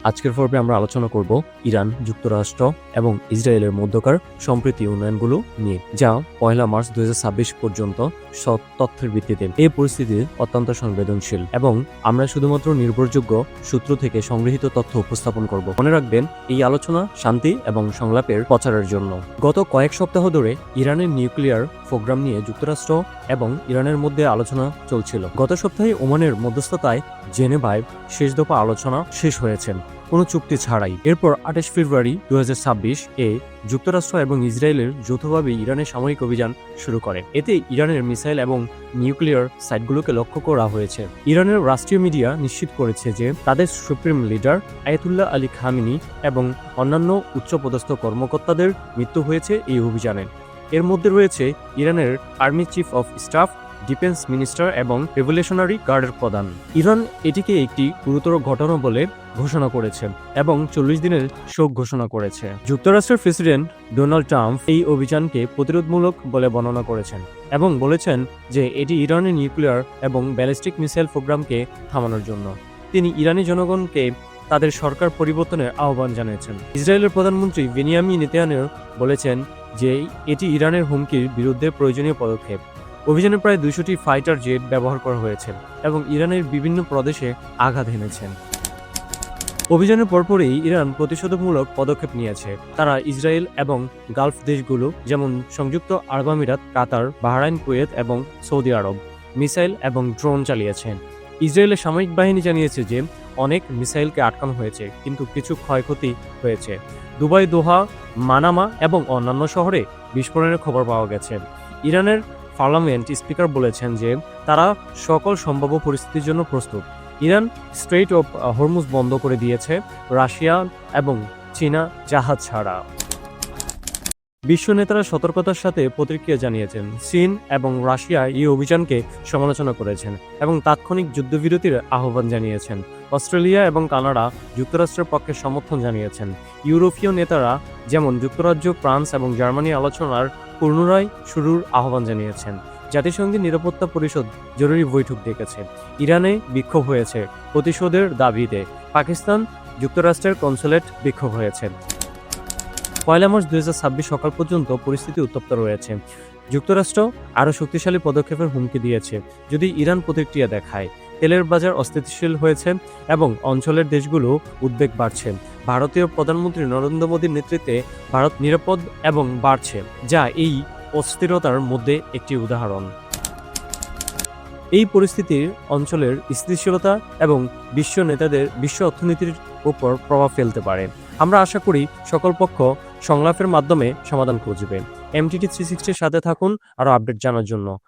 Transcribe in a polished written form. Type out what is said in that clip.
আজকের পর্বে আমরা আলোচনা করব ইরান, যুক্তরাষ্ট্র এবং ইসরায়েলের মধ্যকার সম্প্রীতি উন্নয়নগুলো নিয়ে, যা 1 মার্চ 2026 পর্যন্ত সব তথ্যের ভিত্তিতে। এই পরিস্থিতি অত্যন্ত সংবেদনশীল এবং আমরা শুধুমাত্র নির্ভরযোগ্য সূত্র থেকে সংগৃহীত তথ্য উপস্থাপন করব। মনে রাখবেন, এই আলোচনা শান্তি এবং সংলাপের প্রচারের জন্য। গত কয়েক সপ্তাহ ধরে ইরানের নিউক্লিয়ার প্রোগ্রাম নিয়ে যুক্তরাষ্ট্র এবং ইরানের মধ্যে আলোচনা চলছিল। গত সপ্তাহে ওমানের মধ্যস্থতায় জেনেভায় শেষ দফা আলোচনা শেষ হয়েছে কোনো চুক্তি ছাড়াই। এরপর 28 ফেব্রুয়ারি 2026 এ যুক্তরাষ্ট্র এবং ইসরায়েলের যৌথভাবে ইরানের সামরিক অভিযান শুরু করে। এতে ইরানের মিসাইল এবং নিউক্লিয়ার সাইটগুলোকে লক্ষ্য করা হয়েছে। ইরানের রাষ্ট্রীয় মিডিয়া নিশ্চিত করেছে যে তাদের supreme leader Ayatollah Ali Khamenei এবং অন্যান্য উচ্চপদস্থ কর্মকর্তাদের মৃত্যু হয়েছে এই অভিযানে। এর মধ্যে রয়েছে ইরানের army chief of staff, defence minister এবং রেভলিউশনারি গার্ডের প্রধান। ইরান এটিকে একটি গুরুতর ঘটনা বলে ঘোষণা করেছে এবং 40 দিনের শোক ঘোষণা করেছে। যুক্তরাষ্ট্রের প্রেসিডেন্ট ডোনাল্ড ট্রাম্প এই অভিযানকে প্রতিরোধমূলক বলে বর্ণনা করেছেন এবং বলেছেন যে এটি ইরানের নিউক্লিয়ার এবং ব্যালিস্টিক মিসাইল প্রোগ্রামকে থামানোর জন্য। তিনি ইরানি জনগণকে তাদের সরকার পরিবর্তনের আহ্বান জানিয়েছেন। ইসরায়েলের প্রধানমন্ত্রী বেনিয়ামিন নেতানিয়াহু বলেছেন যে এটি ইরানের হুমকির বিরুদ্ধে প্রয়োজনীয় পদক্ষেপ। অভিযানে প্রায় 200টি ফাইটার জেট ব্যবহার করা হয়েছে এবং ইরানের বিভিন্ন প্রদেশে আঘাত এনেছেন। অভিযানের পরপরই ইরান প্রতিশোধমূলক পদক্ষেপ নিয়েছে। তারা ইসরায়েল এবং গালফ দেশগুলো যেমন সংযুক্ত আরব আমিরাত, কাতার, বাহরাইন, কুয়েত এবং সৌদি আরব মিসাইল এবং ড্রোন চালিয়েছেন। ইসরায়েলের সামরিক বাহিনী জানিয়েছে যে অনেক মিসাইলকে আটকানো হয়েছে, কিন্তু কিছু ক্ষয়ক্ষতি হয়েছে। দুবাই, দোহা, মানামা এবং অন্যান্য শহরে বিস্ফোরণের খবর পাওয়া গেছে। ইরানের পার্লামেন্ট স্পিকার বলেছেন যে তারা সকল সম্ভাব্য পরিস্থিতির জন্য প্রস্তুত। ইরান স্ট্রেইট অফ হরমুজ বন্ধ করে দিয়েছে রাশিয়া এবং চীনা জাহাজ ছাড়া। বিশ্ব নেতারা সতর্কতার সাথে প্রতিক্রিয়া জানিয়েছেন। চীন এবং রাশিয়া এই অভিযানকে সমালোচনা করেছেন এবং তাৎক্ষণিক যুদ্ধবিরতির আহ্বান জানিয়েছেন। অস্ট্রেলিয়া এবং কানাডা যুক্তরাষ্ট্রের পক্ষে সমর্থন জানিয়েছেন। ইউরোপীয় নেতারা যেমন যুক্তরাজ্য, ফ্রান্স এবং জার্মানি আলোচনার পুনরায় শুরুর আহ্বান জানিয়েছেন। জাতিসংঘের নিরাপত্তা পরিষদ জরুরি বৈঠক ডেকেছে। ইরানে বিক্ষোভ হয়েছে প্রতিশোধের দাবিতে। পাকিস্তান যুক্তরাষ্ট্রের কনসুলেট বিক্ষোভ হয়েছে। 1 মার্চ 2026 সকাল পর্যন্ত পরিস্থিতি উত্তপ্ত রয়েছে। যুক্তরাষ্ট্র আরও শক্তিশালী পদক্ষেপের হুমকি দিয়েছে যদি ইরান প্রতিক্রিয়া দেখায়। তেলের বাজার অস্থিতিশীল হয়েছে এবং অঞ্চলের দেশগুলো উদ্বেগ বাড়ছে। ভারতীয় প্রধানমন্ত্রী নরেন্দ্র মোদীর নেতৃত্বে ভারত নিরাপদ এবং বাড়ছে, যা এই অস্থিরতার মধ্যে একটি উদাহরণ। এই পরিস্থিতির অঞ্চলের স্থিতিশীলতা এবং বিশ্ব অর্থনীতির উপর প্রভাব ফেলতে পারে। আমরা আশা করি সকল পক্ষ সংলাপের মাধ্যমে সমাধান খুঁজবে। MTT 360 এর সাথে থাকুন আরও আপডেট জানার জন্য।